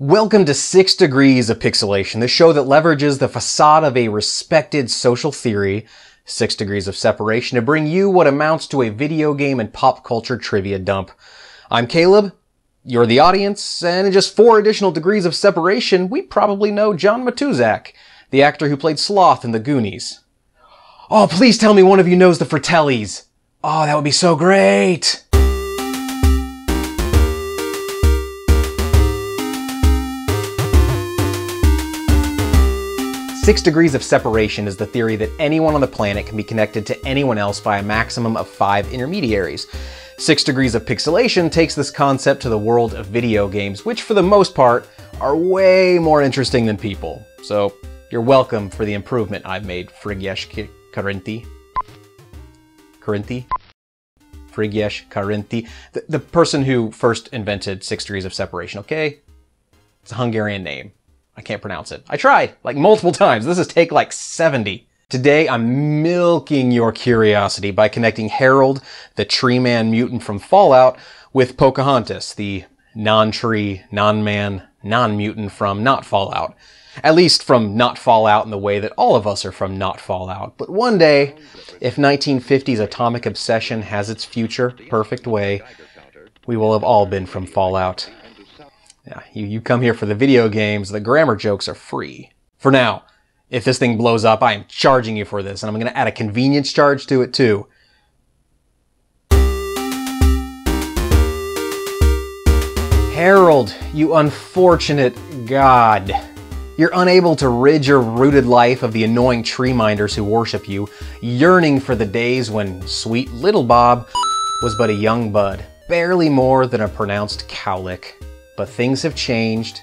Welcome to 6 Degrees of Pixelation, the show that leverages the facade of a respected social theory, 6 Degrees of Separation, to bring you what amounts to a video game and pop culture trivia dump. I'm Caleb, you're the audience, and in just 4 additional degrees of separation, we probably know John Matuzak, the actor who played Sloth in The Goonies. Oh, please tell me one of you knows the Fratellis. Oh, that would be so great! 6 Degrees of Separation is the theory that anyone on the planet can be connected to anyone else by a maximum of 5 intermediaries. 6 Degrees of Pixelation takes this concept to the world of video games, which for the most part are way more interesting than people. So you're welcome for the improvement I've made, Frigyesh Karinti. Frigyesh Karinti. The person who first invented 6 Degrees of Separation, okay? It's a Hungarian name. I can't pronounce it. I tried, like multiple times. This is take like 70. Today, I'm milking your curiosity by connecting Harold, the tree man mutant from Fallout, with Pocahontas, the non-tree, non-man, non-mutant from not Fallout. At least from not Fallout in the way that all of us are from not Fallout. But one day, if 1950s atomic obsession has its future perfect way, we will have all been from Fallout. Yeah, you come here for the video games, the grammar jokes are free. For now, if this thing blows up, I am charging you for this, and I'm going to add a convenience charge to it too. Harold, you unfortunate god. You're unable to rid your rooted life of the annoying tree minders who worship you, yearning for the days when sweet little Bob was but a young bud, barely more than a pronounced cowlick. But things have changed,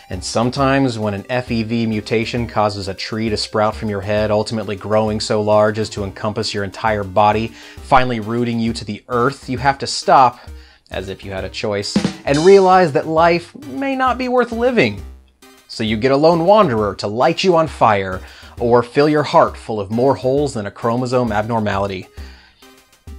and sometimes when an FEV mutation causes a tree to sprout from your head, ultimately growing so large as to encompass your entire body, finally rooting you to the earth, you have to stop, as if you had a choice, and realize that life may not be worth living. So you get a lone wanderer to light you on fire, or fill your heart full of more holes than a chromosome abnormality.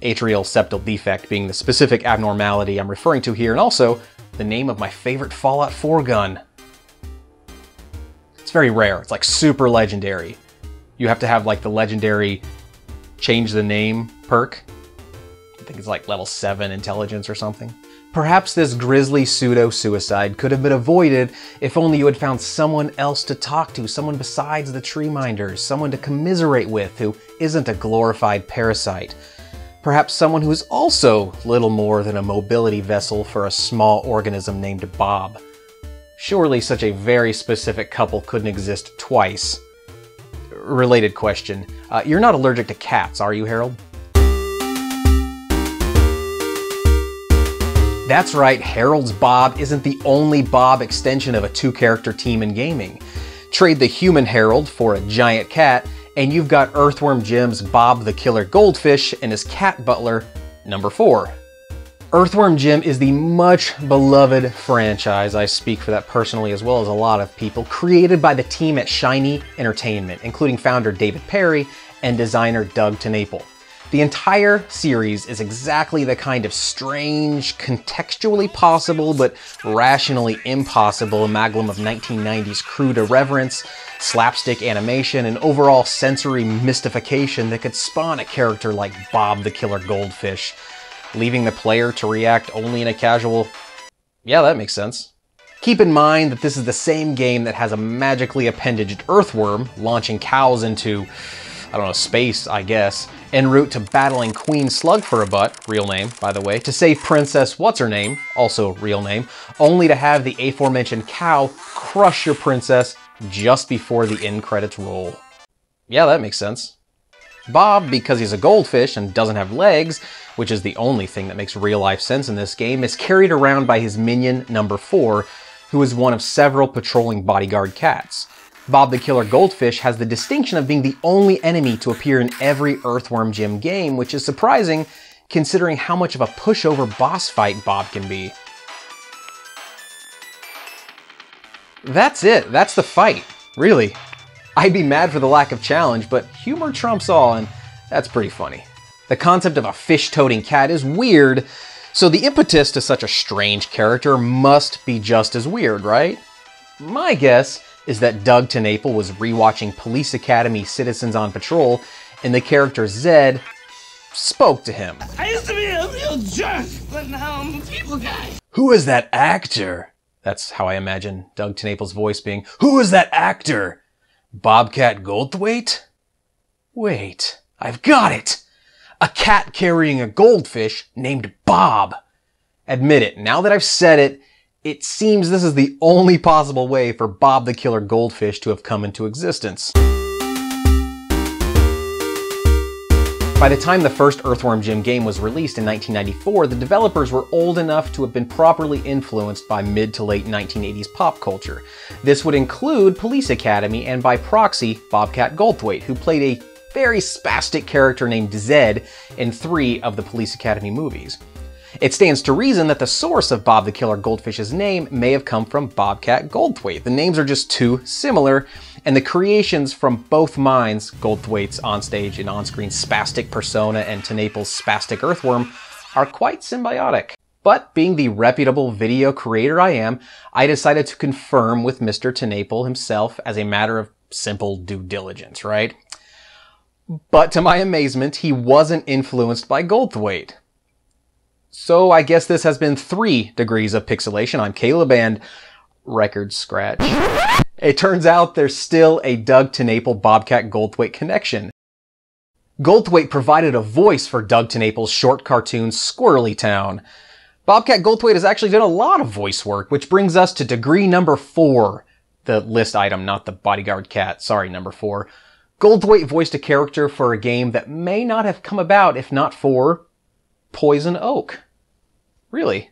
Atrial septal defect being the specific abnormality I'm referring to here, and also the name of my favorite Fallout 4 gun. It's very rare. It's like super legendary. You have to have like the legendary change the name perk. I think it's like level 7 intelligence or something. Perhaps this grisly pseudo-suicide could have been avoided if only you had found someone else to talk to, someone besides the tree minders, someone to commiserate with who isn't a glorified parasite. Perhaps someone who is also little more than a mobility vessel for a small organism named Bob. Surely such a very specific couple couldn't exist twice. Related question. You're not allergic to cats, are you, Harold? That's right, Harold's Bob isn't the only Bob extension of a 2-character team in gaming. Trade the human Harold for a giant cat, and you've got Earthworm Jim's Bob the Killer Goldfish and his cat butler, number 4. Earthworm Jim is the much beloved franchise, I speak for that personally as well as a lot of people, created by the team at Shiny Entertainment, including founder David Perry and designer Doug TenNapel. The entire series is exactly the kind of strange, contextually possible but rationally impossible amalgam of 1990s crude irreverence, slapstick animation, and overall sensory mystification that could spawn a character like Bob the Killer Goldfish, leaving the player to react only in a casual, yeah, that makes sense. Keep in mind that this is the same game that has a magically appendaged earthworm launching cows into, I don't know, space, I guess, en route to battling Queen Slug for a butt, real name, by the way, to save Princess What's-Her-Name, also real name, only to have the aforementioned cow crush your princess just before the end credits roll. Yeah, that makes sense. Bob, because he's a goldfish and doesn't have legs, which is the only thing that makes real-life sense in this game, is carried around by his minion, number 4, who is one of several patrolling bodyguard cats. Bob the Killer Goldfish has the distinction of being the only enemy to appear in every Earthworm Jim game, which is surprising considering how much of a pushover boss fight Bob can be. That's it. That's the fight. Really. I'd be mad for the lack of challenge, but humor trumps all, and that's pretty funny. The concept of a fish-toting cat is weird, so the impetus to such a strange character must be just as weird, right? My guess is that Doug TenNapel was rewatching Police Academy Citizens on Patrol, and the character Zed spoke to him. I used to be a real jerk, but now I'm a people guy. Who is that actor? That's how I imagine Doug TenNapel's voice being. Who is that actor? Bobcat Goldthwait? Wait, I've got it! A cat carrying a goldfish named Bob. Admit it, now that I've said it, it seems this is the only possible way for Bob the Killer Goldfish to have come into existence. By the time the first Earthworm Jim game was released in 1994, the developers were old enough to have been properly influenced by mid to late 1980s pop culture. This would include Police Academy and, by proxy, Bobcat Goldthwait, who played a very spastic character named Zed in 3 of the Police Academy movies. It stands to reason that the source of Bob the Killer Goldfish's name may have come from Bobcat Goldthwait. The names are just too similar, and the creations from both minds, Goldthwait's onstage and on-screen spastic persona and TenNapel's spastic earthworm, are quite symbiotic. But being the reputable video creator I am, I decided to confirm with Mr. TenNapel himself as a matter of simple due diligence, right? But to my amazement, he wasn't influenced by Goldthwait. So I guess this has been 3 Degrees of Pixelation. I'm Caleb, and record scratch. It turns out there's still a Doug TenNapel Bobcat Goldthwait connection. Goldthwait provided a voice for Doug TenNapel's short cartoon Squirrely Town. Bobcat Goldthwait has actually done a lot of voice work, which brings us to degree number 4. The list item, not the bodyguard cat. Sorry, number 4. Goldthwait voiced a character for a game that may not have come about if not for Poison Oak. Really?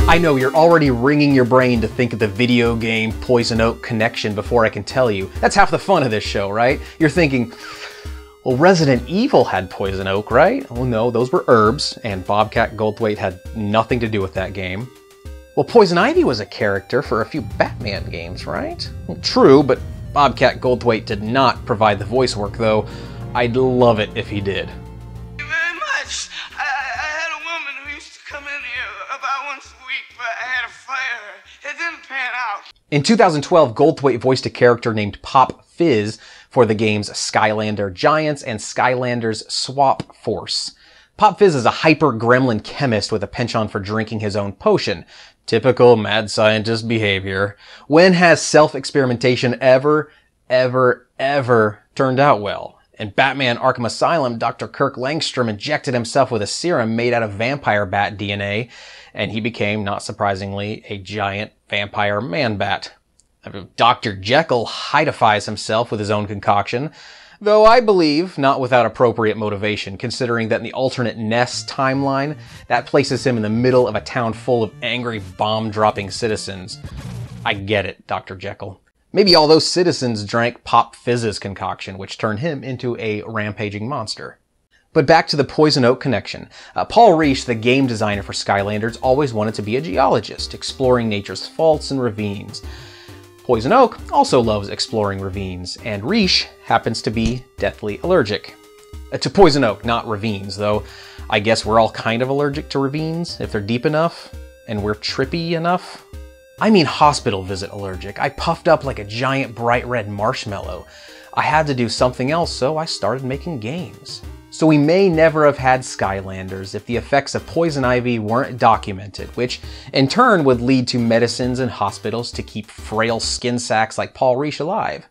I know you're already wringing your brain to think of the video game Poison Oak connection before I can tell you. That's half the fun of this show, right? You're thinking, well, Resident Evil had Poison Oak, right? Well, no, those were herbs, and Bobcat Goldthwait had nothing to do with that game. Well, Poison Ivy was a character for a few Batman games, right? Well, true, but Bobcat Goldthwait did not provide the voice work, though. I'd love it if he did. Thank you very much. I had a woman who used to come in here about once a week, but I had to fire her. It didn't pan out. In 2012, Goldthwait voiced a character named Pop Fizz for the games Skylander Giants and Skylanders Swap Force. Pop Fizz is a hyper-gremlin chemist with a penchant for drinking his own potion. Typical mad scientist behavior. When has self-experimentation ever turned out well? In Batman Arkham Asylum, Dr. Kirk Langstrom injected himself with a serum made out of vampire bat DNA, and he became, not surprisingly, a giant vampire man-bat. Dr. Jekyll heightifies himself with his own concoction, though I believe not without appropriate motivation, considering that in the alternate Ness timeline, that places him in the middle of a town full of angry bomb-dropping citizens. I get it, Dr. Jekyll. Maybe all those citizens drank Pop Fizz's concoction, which turned him into a rampaging monster. But back to the Poison Oak connection. Paul Reish, the game designer for Skylanders, always wanted to be a geologist, exploring nature's faults and ravines. Poison Oak also loves exploring ravines, and Reish happens to be deathly allergic. To Poison Oak, not ravines, though I guess we're all kind of allergic to ravines if they're deep enough, and we're trippy enough. I mean hospital visit allergic. I puffed up like a giant bright red marshmallow. I had to do something else, so I started making games. So we may never have had Skylanders if the effects of poison ivy weren't documented, which in turn would lead to medicines and hospitals to keep frail skin sacks like Paul Reish alive.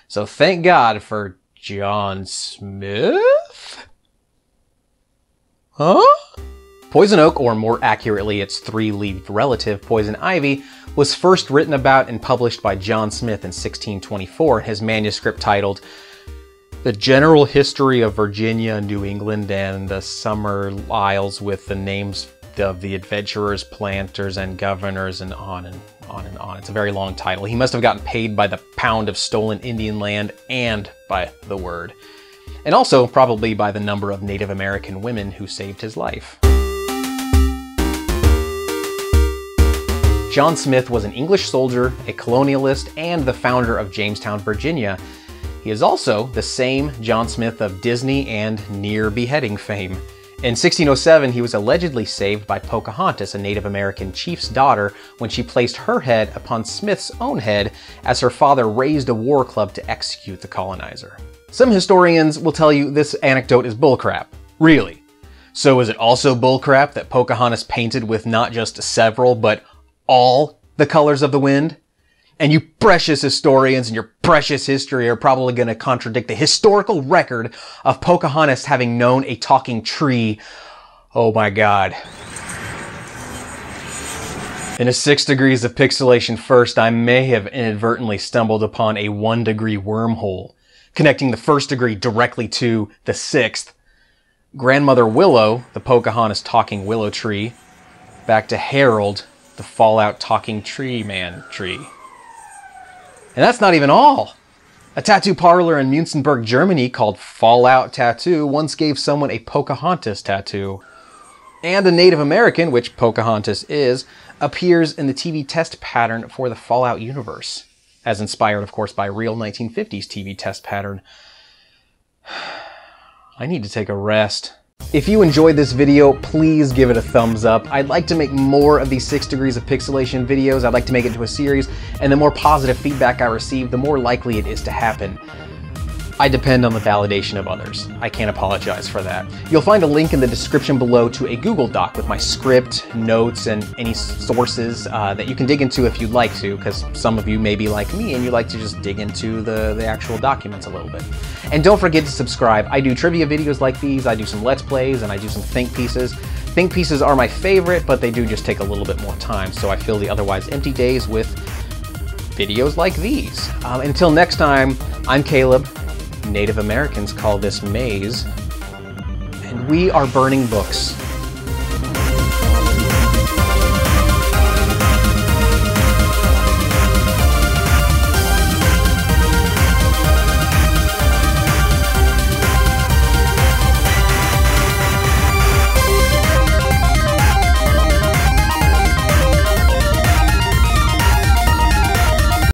So thank God for John Smith? Huh? Poison Oak, or more accurately its 3-leaved relative Poison Ivy, was first written about and published by John Smith in 1624 in his manuscript titled The General History of Virginia, New England, and the Summer Isles, with the names of the adventurers, planters, and governors, and on and on and on. It's a very long title. He must have gotten paid by the pound of stolen Indian land and by the word. And also probably by the number of Native American women who saved his life. John Smith was an English soldier, a colonialist, and the founder of Jamestown, Virginia. He is also the same John Smith of Disney and near beheading fame. In 1607, he was allegedly saved by Pocahontas, a Native American chief's daughter, when she placed her head upon Smith's own head as her father raised a war club to execute the colonizer. Some historians will tell you this anecdote is bullcrap. Really? So is it also bullcrap that Pocahontas painted with not just several, but all the colors of the wind? And you precious historians and your precious history are probably going to contradict the historical record of Pocahontas having known a talking tree. Oh my God. In a 6 Degrees of Pixelation first, I may have inadvertently stumbled upon a 1-degree wormhole, connecting the 1st degree directly to the 6th. Grandmother Willow, the Pocahontas talking willow tree, back to Harold, the Fallout talking tree man tree. And that's not even all. A tattoo parlor in Munzenberg, Germany called Fallout Tattoo once gave someone a Pocahontas tattoo. And a Native American, which Pocahontas is, appears in the TV test pattern for the Fallout universe, as inspired, of course, by a real 1950s TV test pattern. I need to take a rest. If you enjoyed this video, please give it a thumbs up. I'd like to make more of these 6 Degrees of Pixelation videos. I'd like to make it into a series, and the more positive feedback I receive, the more likely it is to happen. I depend on the validation of others. I can't apologize for that. You'll find a link in the description below to a Google Doc with my script, notes, and any sources that you can dig into if you'd like to, because some of you may be like me and you like to just dig into the actual documents a little bit. And don't forget to subscribe. I do trivia videos like these, I do some Let's Plays, and I do some think pieces. Think pieces are my favorite, but they do just take a little bit more time, so I fill the otherwise empty days with videos like these. Until next time, I'm Caleb. Native Americans call this maize, and we are burning books.